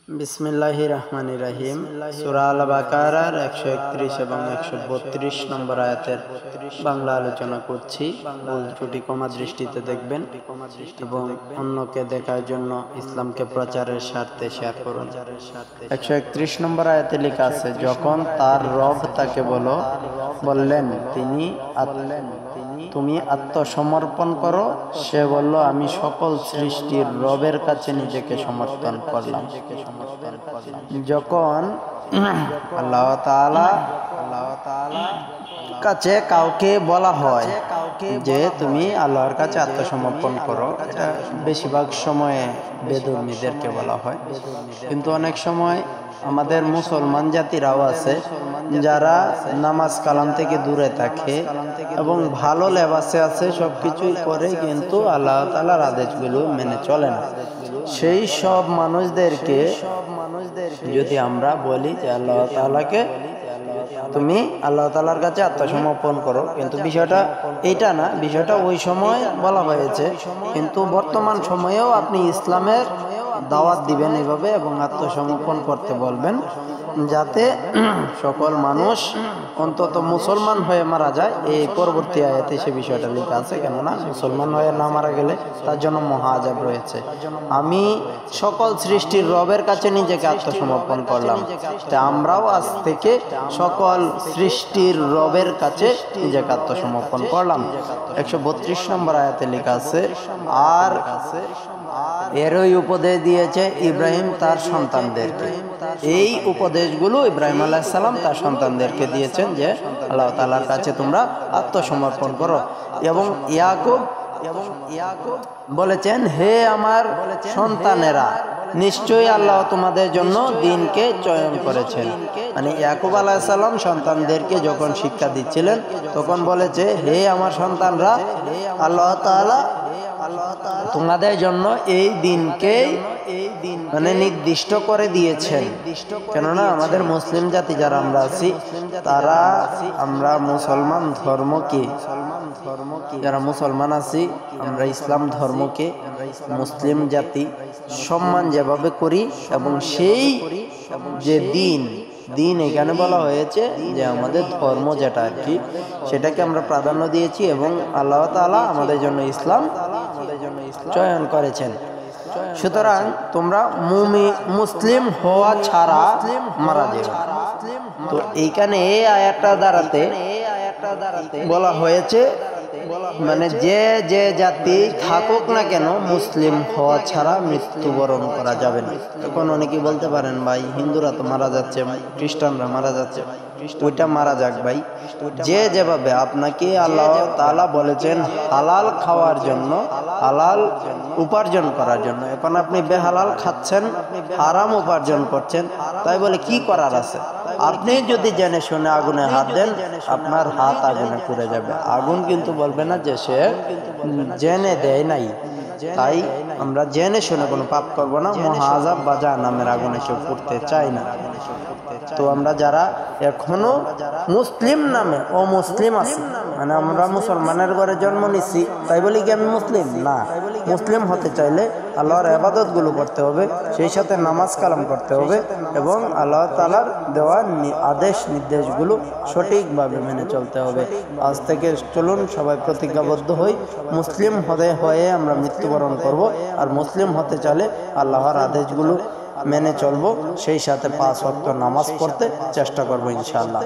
বিসমিল্লাহির রহমানির রহিম। সূরা আল বাকারার 131 এবং 132 নম্বর আয়াতের বাংলা আলোচনা করছি। ভুল ত্রুটি ক্ষমা দৃষ্টিতে দেখবেন এবং অন্যকে দেখার জন্য ইসলামকে প্রচারের স্বার্থে শেয়ার করুন। 131 নম্বর আয়াতে লেখা আছে, যখন তার রব তাকে বললেন তুমি আত্মসমর্পণ করো, সে বলল, আমি সকল সৃষ্টির রবের কাছে নিজেকে সমর্পণ করলাম। যখন আল্লাহ তাআলা কাছে কাউকে বলা হয় যে তুমি আল্লাহর কাছে আত্মসমর্পণ করো, এটা বেশিরভাগ সময়ে বেদুর্মীদেরকে বলা হয়। কিন্তু অনেক সময় আমাদের মুসলমান জাতিরাও আছে যারা নামাজ কালাম থেকে দূরে থাকে এবং ভালো লেবাসে আছে, সবকিছুই করে, কিন্তু আল্লাহ তাআলার আদেশগুলো মেনে চলে না। সেই সব মানুষদেরকে যদি আমরা বলি যে আল্লাহ তাআলাকে তুমি আল্লাহ তাআলার কাছে আত্মসমর্পণ করো, কিন্তু বিষয়টা এইটা না, বিষয়টা ওই সময় বলা হয়েছে, কিন্তু বর্তমান সময়েও আপনি ইসলামের দাওয়াত দিবেন এভাবে এবং আত্মসমর্পণ করতে বলবেন, যাতে সকল মানুষ অন্তত মুসলমান হয়ে মারা যায়। এই পরবর্তী আয়াতে সে বিষয়টা লেখা আছে, কেননা মুসলমান হয়ে না মারা গেলে তার জন্য মহা আযাব রয়েছে। আমি সকল সৃষ্টির রবের কাছে নিজেকে আত্মসমর্পণ করলাম, তা আমরাও আজ থেকে সকল সৃষ্টির রবের কাছে নিজেকে আত্মসমর্পণ করলাম। 132 নম্বর আয়াতে লেখা আছে, আর এরই উপদেশ দিয়েছে ইব্রাহিম তার সন্তানদেরকে। এই উপদেশগুলো ইব্রাহিম আলাইহিস সালাম তার সন্তানদেরকে দিয়েছেন যে আল্লাহ তাআলার কাছে তোমরা আত্মসমর্পণ করো। এবং ইয়াকুব বলেছেন, হে আমার সন্তানেরা, নিশ্চয়ই আল্লাহ তোমাদের জন্য দিনকে চয়ন করেছেন। মানে ইয়াকুব আলাইহিস সালাম সন্তানদেরকে যখন শিক্ষা দিচ্ছিলেন তখন বলেছে, হে আমার সন্তানরা, আল্লাহ তাআলা তোমাদের জন্য এই দিনকে মানে নির্দিষ্ট করে দিয়েছেন। কেননা আমাদের মুসলিম জাতি যারা আমরা আছি, তারা আমরা মুসলমান ধর্মকে, যারা মুসলমান আছি আমরা ইসলাম ধর্মকে, মুসলিম জাতি সম্মান যেভাবে করি, এবং সেই যে দিন এখানে বলা হয়েছে যে আমাদের ধর্ম যেটা আর কি, সেটাকে আমরা প্রাধান্য দিয়েছি এবং আল্লাহ তাআলা আমাদের জন্য ইসলাম চয়ন করেছেন। সুতরাং তোমরা মুসলিম হওয়া ছাড়া মারা যেও। তো এইখানে এই আয়াতটা দ্বারাতে বলা হয়েছে, মানে যে জাতি থাকুক না কেন মুসলিম হওয়া ছাড়া মৃত্যুবরণ করা যাবে না। তখন অনেকেই বলতে পারেন, ভাই হিন্দুরা তো মারা যাচ্ছে, খ্রিস্টানরা মারা যাচ্ছে, ওইটা মারা যাক ভাই। যে যেভাবে আপনাকে আল্লাহ তাআলা বলেছেন হালাল খাওয়ার জন্য, হালাল উপার্জন করার জন্য, এখন আপনি বেহালাল খাচ্ছেন, হারাম উপার্জন করছেন, তাই বলে কি করার আছে? আপনি যদি জেনে শুনে আগুনে হাত দেন, আপনার হাত আগুনে পুড়ে যাবে। আগুন কিন্তু বলবে না যে সে জেনে দেয় নাই। তাই আমরা জেনে শুনে কোনো পাপ করব না, মহা আযাব বা জাহান্নামের আগুনে কেউ পড়তে চাই না। তো আমরা যারা এখনো মুসলিম নামে অমুসলিম আছি, মানে আমরা মুসলমানের ঘরে জন্ম নিচ্ছি তাই বলি কি আমি মুসলিম না। মুসলিম হতে চাইলে আল্লাহর ইবাদত গুলো করতে হবে, সেই সাথে নামাজ কালাম করতে হবে এবং আল্লাহ তাআলার দেওয়া আদেশ নির্দেশগুলো সঠিকভাবে মেনে চলতে হবে। আজ থেকে চলুন সবাই প্রতিজ্ঞাবদ্ধ হই, মুসলিম হয়ে আমরা মৃত্যুবরণ করব। আর মুসলিম হতে চাইলে আল্লাহর আদেশগুলো মেনে চলবো, সেই সাথে 5 ওয়াক্ত নামাজ পড়তে চেষ্টা করবো ইনশাআল্লাহ।